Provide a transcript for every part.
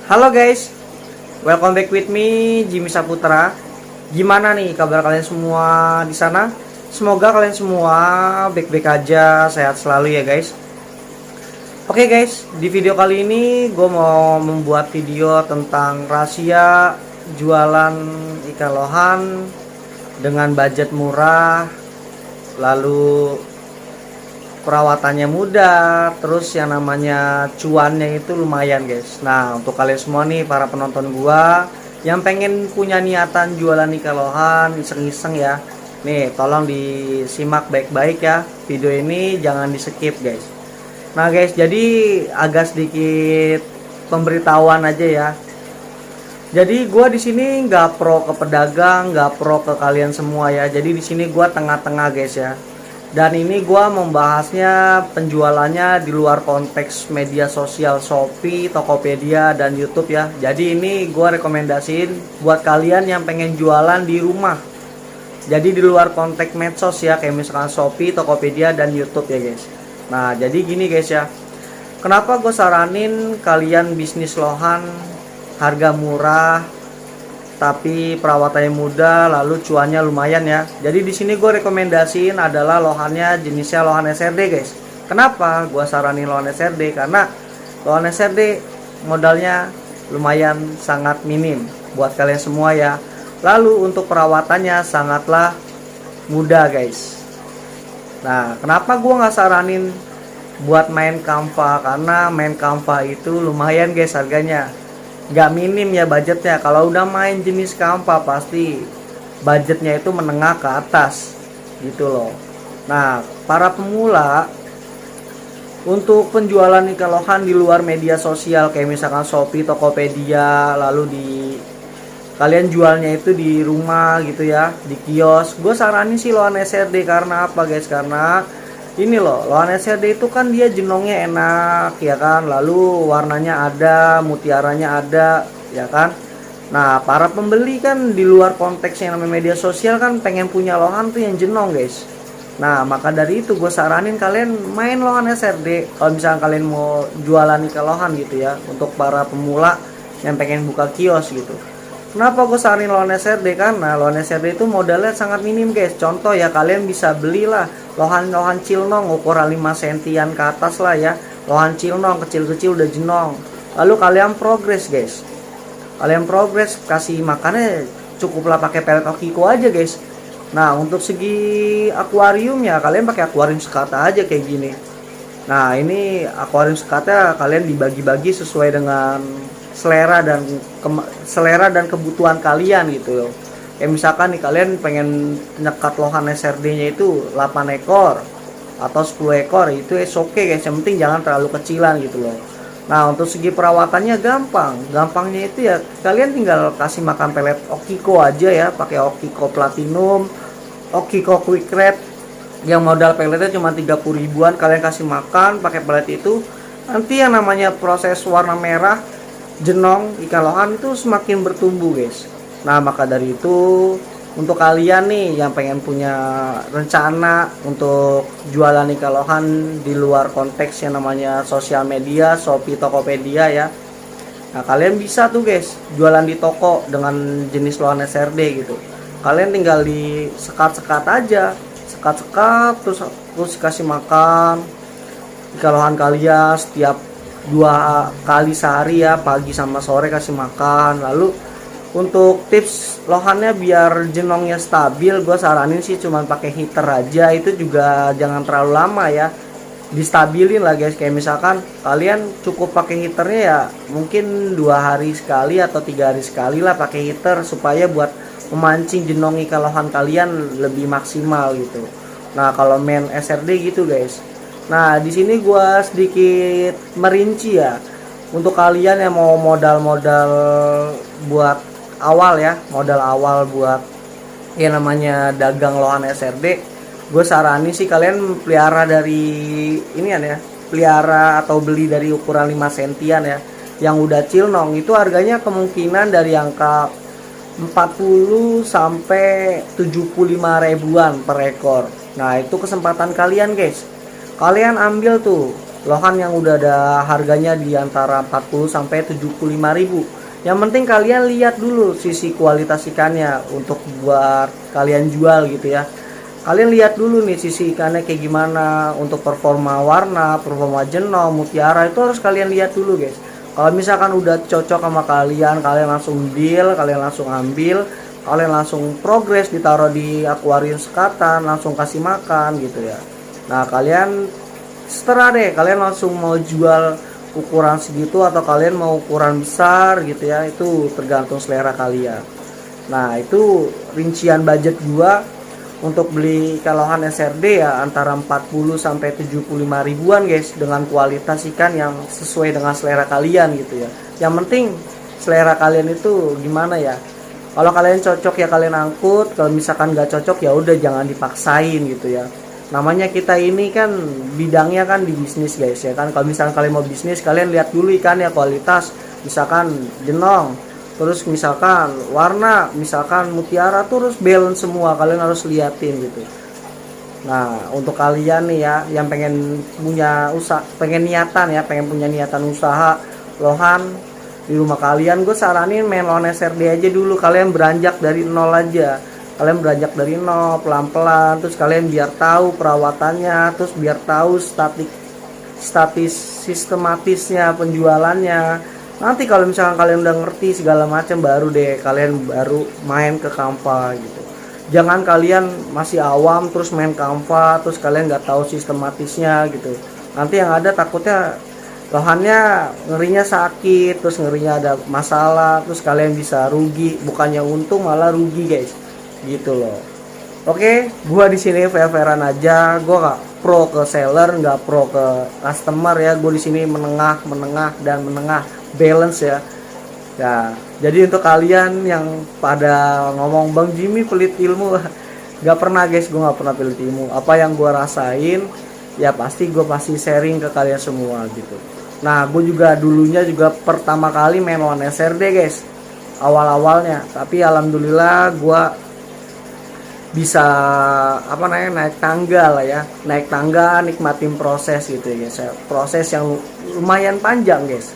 Halo guys, welcome back with me Jimmy Saputra. Gimana nih kabar kalian semua di sana? Semoga kalian semua baik-baik aja, sehat selalu ya guys. Oke guys, di video kali ini gue mau membuat video tentang rahasia jualan ikan lohan dengan budget murah, lalu perawatannya mudah, terus yang namanya cuannya itu lumayan guys. Nah, untuk kalian semua nih para penonton gua yang pengen punya niatan jualan ikan lohan iseng-iseng ya, nih tolong disimak baik-baik ya video ini, jangan di skip guys. Nah guys, jadi agak sedikit pemberitahuan aja ya. Jadi gua di sini nggak pro ke pedagang, nggak pro ke kalian semua ya. Jadi di sini gua tengah-tengah guys ya. Dan ini gua membahasnya penjualannya di luar konteks media sosial Shopee, Tokopedia, dan YouTube ya. Jadi ini gua rekomendasiin buat kalian yang pengen jualan di rumah. Jadi di luar konteks medsos ya, kayak misalkan Shopee, Tokopedia, dan YouTube ya guys. Nah jadi gini guys ya, kenapa gue saranin kalian bisnis lohan harga murah tapi perawatannya mudah, lalu cuannya lumayan ya. Jadi di sini gue rekomendasiin adalah lohannya jenisnya lohan SRD guys. Kenapa gue saranin lohan SRD? Karena lohan SRD modalnya lumayan sangat minim buat kalian semua ya. Lalu untuk perawatannya sangatlah mudah guys. Nah kenapa gue nggak saranin buat main Canva? Karena main Canva itu lumayan guys harganya, nggak minim ya budgetnya. Kalau udah main jenis Canva pasti budgetnya itu menengah ke atas gitu loh. Nah para pemula untuk penjualan ikan lohan di luar media sosial kayak misalkan Shopee, Tokopedia, lalu kalian jualnya itu di rumah gitu ya, di kios, gue saranin sih lohan SRD. Karena apa guys? Karena ini loh, lohan SRD itu kan dia jenongnya enak ya kan, lalu warnanya ada, mutiaranya ada ya kan. Nah para pembeli kan di luar konteks yang namanya media sosial kan pengen punya lohan tuh yang jenong guys. Nah maka dari itu gue saranin kalian main lohan SRD kalau misalnya kalian mau jualan ikan lohan gitu ya, untuk para pemula yang pengen buka kios gitu. Kenapa gue saranin lohan SRD? Karena lohan SRD itu modalnya sangat minim guys. Contoh ya, kalian bisa belilah lohan-lohan cilnong ukuran 5 sentian ke atas lah ya. Lohan cilnong kecil-kecil udah jenong. Lalu kalian progres guys. Kalian progres kasih makannya cukuplah pakai pelet Okiko aja guys. Nah untuk segi akuarium ya kalian pakai akuarium sekata aja kayak gini. Nah ini akuarium sekata kalian dibagi-bagi sesuai dengan selera dan kebutuhan kalian gitu loh. Kayak misalkan nih kalian pengen nyekat lohan SRD-nya itu 8 ekor atau 10 ekor, itu oke guys, yang penting jangan terlalu kecilan gitu loh. Nah untuk segi perawatannya gampangnya itu ya kalian tinggal kasih makan pelet Okiko aja ya, pakai Okiko Platinum, Okiko Quick Red yang modal peletnya cuma 30 ribuan. Kalian kasih makan pakai pelet itu, nanti yang namanya proses warna merah jenong ikan lohan itu semakin bertumbuh guys. Nah maka dari itu untuk kalian nih yang pengen punya rencana untuk jualan ikan lohan di luar konteks yang namanya sosial media Shopee, Tokopedia ya, nah kalian bisa tuh guys jualan di toko dengan jenis lohan SRD gitu. Kalian tinggal di sekat-sekat aja, sekat-sekat terus kasih makan ikan lohan kalian setiap 2 kali sehari ya, pagi sama sore kasih makan. Lalu untuk tips lohannya biar jenongnya stabil, gue saranin sih cuman pakai heater aja. Itu juga jangan terlalu lama ya, distabilin lah guys. Kayak misalkan kalian cukup pakai heaternya ya mungkin 2 hari sekali atau 3 hari sekali lah pakai heater, supaya buat memancing jenong ikan lohan kalian lebih maksimal gitu. Nah kalau main SRD gitu guys. Nah di sini gua sedikit merinci ya untuk kalian yang mau modal-modal buat awal ya, modal awal buat yang namanya dagang lohan SRD. Gue saranin sih kalian pelihara dari inian ya, pelihara atau beli dari ukuran 5 sentian ya, yang udah cilnong. Itu harganya kemungkinan dari angka 40 sampai 75 ribuan per ekor. Nah itu kesempatan kalian guys. Kalian ambil tuh lohan yang udah ada harganya di antara 40 sampai 75.000. Yang penting kalian lihat dulu sisi kualitas ikannya untuk buat kalian jual gitu ya. Kalian lihat dulu nih sisi ikannya kayak gimana, untuk performa warna, performa jenuh, mutiara itu harus kalian lihat dulu guys. Kalau misalkan udah cocok sama kalian, kalian langsung deal, kalian langsung ambil, kalian langsung progres, ditaruh di akuarium sekatan, langsung kasih makan gitu ya. Nah kalian setelah deh, kalian langsung mau jual ukuran segitu atau kalian mau ukuran besar gitu ya, itu tergantung selera kalian. Nah itu rincian budget gua untuk beli kalohan SRD ya antara 40 sampai 75 ribuan guys, dengan kualitas ikan yang sesuai dengan selera kalian gitu ya. Yang penting selera kalian itu gimana ya. Kalau kalian cocok ya kalian angkut, kalau misalkan nggak cocok ya udah jangan dipaksain gitu ya. Namanya kita ini kan bidangnya kan di bisnis guys ya kan. Kalau misalkan kalian mau bisnis, kalian lihat dulu ikan ya kualitas, misalkan jenong, terus misalkan warna, misalkan mutiara, terus balance semua kalian harus liatin gitu. Nah untuk kalian nih ya yang pengen punya usaha, pengen niatan ya, pengen punya niatan usaha lohan di rumah kalian, gue saranin main lohan SRD aja dulu. Kalian beranjak dari nol aja, kalian beranjak dari nol pelan-pelan, terus kalian biar tahu perawatannya, terus biar tahu statis sistematisnya penjualannya. Nanti kalau misalkan kalian udah ngerti segala macam, baru deh kalian baru main ke Canva gitu. Jangan kalian masih awam terus main Canva, terus kalian nggak tahu sistematisnya gitu. Nanti yang ada takutnya lohannya ngerinya sakit, terus ngerinya ada masalah, terus kalian bisa rugi, bukannya untung malah rugi guys. Gitu loh. Oke, gua di sini fair-fairan aja. Gua nggak pro ke seller, nggak pro ke customer ya. Gua di sini menengah, dan menengah, balance ya. Ya, jadi untuk kalian yang pada ngomong Bang Jimmy pelit ilmu, nggak pernah guys, gue nggak pernah pelit ilmu. Apa yang gue rasain, ya gue pasti sharing ke kalian semua gitu. Nah, gue juga dulunya juga pertama kali main lawan SRD guys, awal-awalnya. Tapi alhamdulillah gue bisa naik tangga lah ya, naik tangga, nikmatin proses gitu ya guys. Proses yang lumayan panjang guys.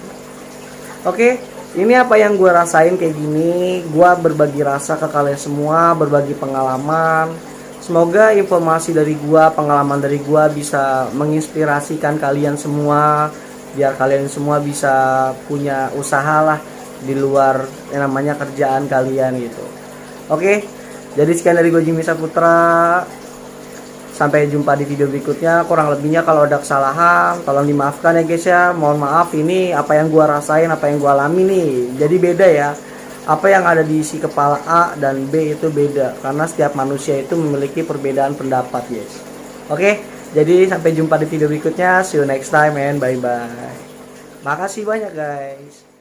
Oke, ini apa yang gue rasain kayak gini, gue berbagi rasa ke kalian semua, berbagi pengalaman. Semoga informasi dari gue, pengalaman dari gue bisa menginspirasikan kalian semua, biar kalian semua bisa punya usaha lah di luar yang namanya kerjaan kalian gitu. Oke, jadi sekian dari gue Jimmy Saputra. Sampai jumpa di video berikutnya. Kurang lebihnya kalau ada kesalahan tolong dimaafkan ya guys ya. Mohon maaf, ini apa yang gua rasain, apa yang gua alami nih. Jadi beda ya. Apa yang ada di isi kepala A dan B itu beda, karena setiap manusia itu memiliki perbedaan pendapat guys. Oke, jadi sampai jumpa di video berikutnya. See you next time and bye bye. Makasih banyak guys.